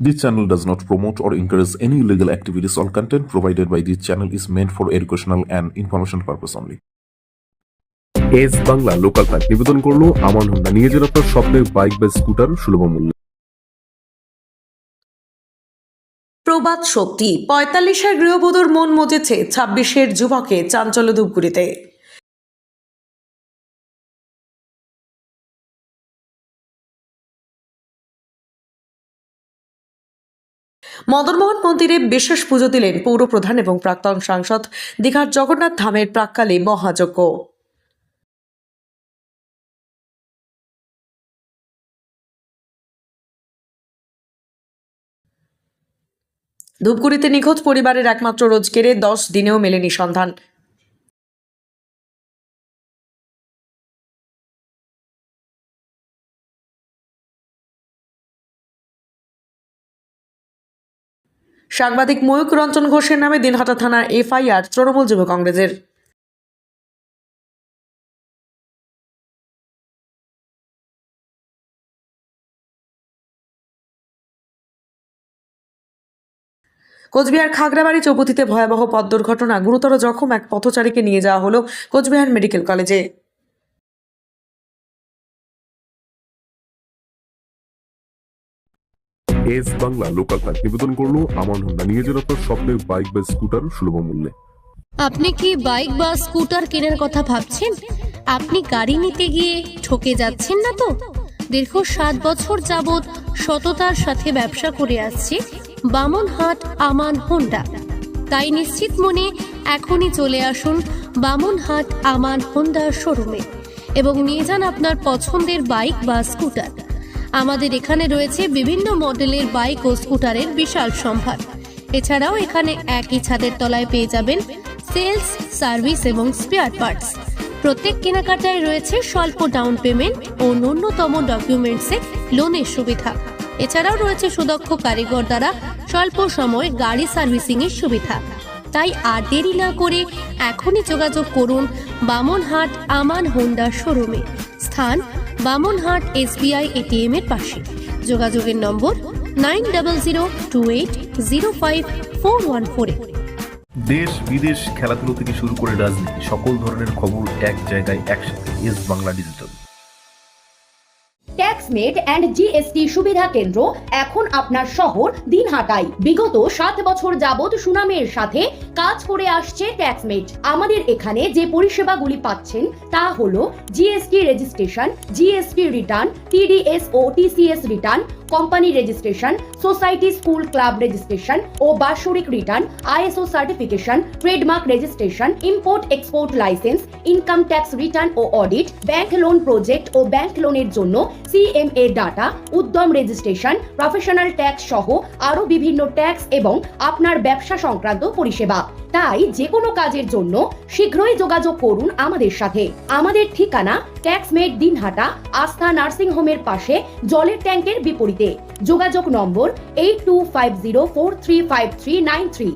This channel does not promote or encourage any illegal activities. All content provided by this channel is meant for educational and information purpose only. S Bangla local park নিবেদন করলো আমান Honda নিয়ে যান আপনার স্বপ্নের bike বা scooter সুলভ মূল্যে। প্রবাদ শক্তি ৪৫-এর গৃহবধূর মন মজেছে ২৬-এর যুবকে চাঞ্চল্য ধূপগুড়িতে। মদনমোহন মন্দিরে বিশেষ পুজো দিলেন পৌরপ্রধান এবং প্রাক্তন সাংসদ। দীঘার জগন্নাথ ধামের প্রাক্কালে মহাযজ্ঞ। ধূপগুড়িতে নিখোঁজ পরিবারের একমাত্র রোজগেরে 10 দিনেও মেলেনি সন্ধান। সাংবাদিক ময়ূক রঞ্জন ঘোষের নামে দিনহাটা থানার এফআইআর তৃণমূল যুব কংগ্রেসের। কোচবিহার খাগড়াবাড়ি চৌপতিতে ভয়াবহ পথ দুর্ঘটনা, গুরুতর জখম এক পথচারীকে নিয়ে যাওয়া হলো কোচবিহার মেডিকেল কলেজে। এস বাংলা লোকাল পার্ক নিবেদন করলো আমান হোন্ডা নিয়ে যান আপনার স্বপ্নের বাইক বা স্কুটার সুলভ মূল্যে। আপনি কি বাইক বা স্কুটার কেনার কথা ভাবছেন? আপনি গাড়ি নিতে গিয়ে ঠকে যাচ্ছেন না তো? দীর্ঘ 7 বছর যাবৎ সততার সাথে ব্যবসা করে আসছে বামনহাট আমান হোন্ডা। তাই নিশ্চিত মনে এখনই চলে আসুন বামনহাট আমান হোন্ডা শোরুমে এবং নিয়ে যান আপনার পছন্দের বাইক বা স্কুটার। আমাদের এখানে রয়েছে বিভিন্ন মডেলের বাইক ও স্কুটারের বিশাল সম্ভার। এছাড়াও এখানে একই ছাদের তলায় পেয়ে যাবেন সেলস, সার্ভিস এবং স্পেয়ার পার্টস। প্রত্যেক কেনাকাটায় রয়েছে স্বল্প ডাউন পেমেন্ট ও ন্যূনতম ডকুমেন্টসে লোনের সুবিধা। এছাড়াও রয়েছে সুদক্ষ কারিগর দ্বারা স্বল্প সময়ে গাড়ি সার্ভিসিং এর সুবিধা। তাই আর দেরি না করে এখনই যোগাযোগ করুন বামনহাট আমান হোন্ডা শোরুমে। স্থান বামনহাট SBI ATM এর পাশে। যোগাযোগের নম্বর 9002805414। দেশ বিদেশ, খেলাধুলো থেকে শুরু করে রাজনীতি, সকল ধরনের খবর এক জায়গায় একসাথে। S Bangla digital. Taxmate and GST সুবিধা কেন্দ্র এখন আপনার শহর দিনহাটায়। বিগত 7 বছর যাবৎ সুনামের সাথে কাজ করে আসছে ট্যাক্সমেট। আমাদের এখানে যে পরিষেবাগুলি পাচ্ছেন তা হলো GST registration, GST return, TDS ও TCS return, company registration, society school club registration ও বাৎসরিক return, ISO certification, trademark registration, import export licence, income tax return ও অডিট, ব্যাংক লোন প্রজেক্ট ও ব্যাংক লোনের জন্য CMA data, Udyam registration, professional tax সহ আরো বিভিন্ন ট্যাক্স এবং আপনার ব্যবসা সংক্রান্ত পরিষেবা। তাই যে কোনো কাজের জন্য শীঘ্রই যোগাযোগ করুন আমাদের সাথে। আমাদের ঠিকানা ট্যাক্সমেট দিনহাটা, আস্থা নার্সিং হোমের পাশে, জলের ট্যাঙ্কের বিপরীতে। যোগাযোগ নম্বর 8250435393।